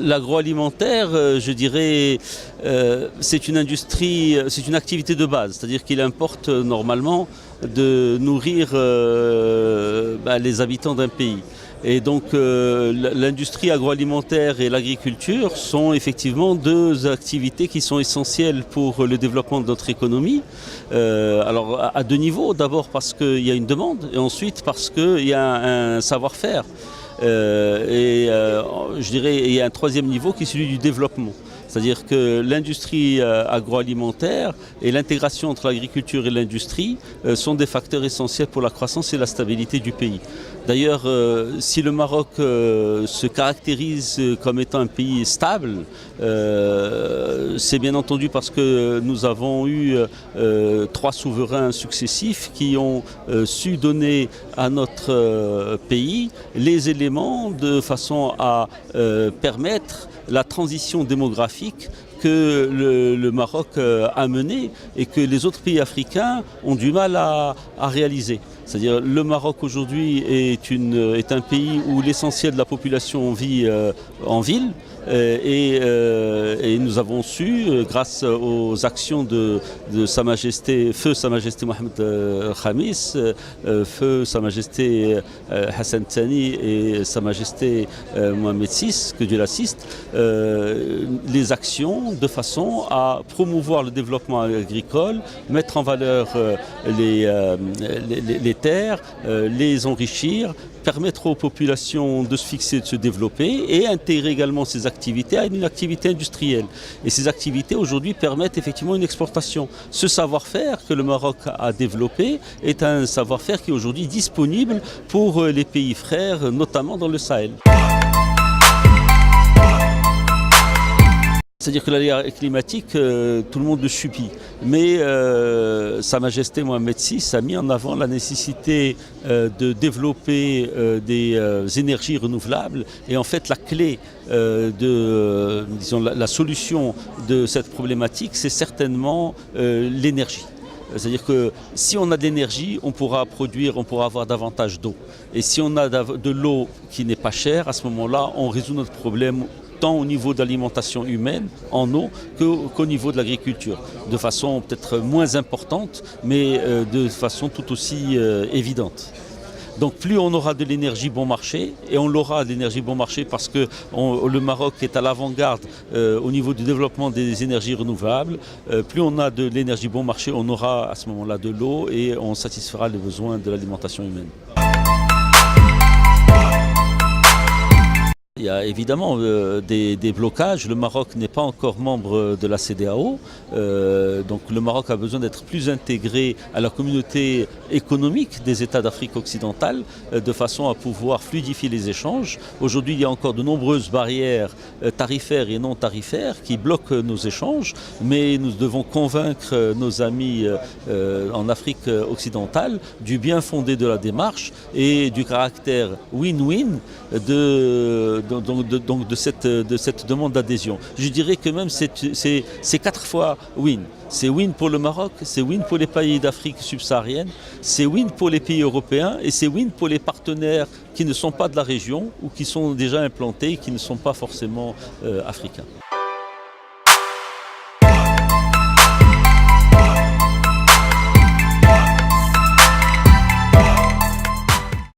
L'agroalimentaire, je dirais, c'est une industrie, c'est une activité de base, c'est-à-dire qu'il importe normalement de nourrir les habitants d'un pays. Et donc l'industrie agroalimentaire et l'agriculture sont effectivement deux activités qui sont essentielles pour le développement de notre économie. Alors à deux niveaux, d'abord parce qu'il y a une demande et ensuite parce qu'il y a un savoir-faire. Je dirais il y a un troisième niveau qui est celui du développement. C'est-à-dire que l'industrie agroalimentaire et l'intégration entre l'agriculture et l'industrie sont des facteurs essentiels pour la croissance et la stabilité du pays. D'ailleurs, si le Maroc se caractérise comme étant un pays stable, c'est bien entendu parce que nous avons eu trois souverains successifs qui ont su donner à notre pays les éléments de façon à permettre la transition démographique que le Maroc a menée et que les autres pays africains ont du mal à réaliser. C'est-à-dire le Maroc aujourd'hui est un pays où l'essentiel de la population vit en ville. Et nous avons su, grâce aux actions de Sa Majesté, Feu Sa Majesté Mohamed Khamis, Feu Sa Majesté Hassan Thani et Sa Majesté Mohamed VI, que Dieu l'assiste, les actions de façon à promouvoir le développement agricole, mettre en valeur les terres, les enrichir, permettre aux populations de se fixer, de se développer et intégrer également ces activités à une activité industrielle. Et ces activités aujourd'hui permettent effectivement une exportation. Ce savoir-faire que le Maroc a développé est un savoir-faire qui est aujourd'hui disponible pour les pays frères, notamment dans le Sahel. C'est-à-dire que l'aléa climatique, tout le monde le subit. Mais Sa Majesté Mohamed VI a mis en avant la nécessité de développer des énergies renouvelables. Et en fait, la clé disons, la solution de cette problématique, c'est certainement l'énergie. C'est-à-dire que si on a de l'énergie, on pourra avoir davantage d'eau. Et si on a de l'eau qui n'est pas chère, à ce moment-là, on résout notre problème tant au niveau de l'alimentation humaine en eau qu'au niveau de l'agriculture, de façon peut-être moins importante, mais de façon tout aussi évidente. Donc plus on aura de l'énergie bon marché, et on l'aura de l'énergie bon marché parce que le Maroc est à l'avant-garde au niveau du développement des énergies renouvelables, plus on a de l'énergie bon marché, on aura à ce moment-là de l'eau et on satisfera les besoins de l'alimentation humaine. Il y a évidemment des blocages. Le Maroc n'est pas encore membre de la CEDEAO. Donc le Maroc a besoin d'être plus intégré à la communauté économique des États d'Afrique occidentale de façon à pouvoir fluidifier les échanges. Aujourd'hui, il y a encore de nombreuses barrières tarifaires et non tarifaires qui bloquent nos échanges, mais nous devons convaincre nos amis en Afrique occidentale du bien fondé de la démarche et du caractère win-win de cette demande d'adhésion. Je dirais que même c'est 4 fois win. C'est win pour le Maroc, c'est win pour les pays d'Afrique subsaharienne, c'est win pour les pays européens et c'est win pour les partenaires qui ne sont pas de la région ou qui sont déjà implantés et qui ne sont pas forcément africains.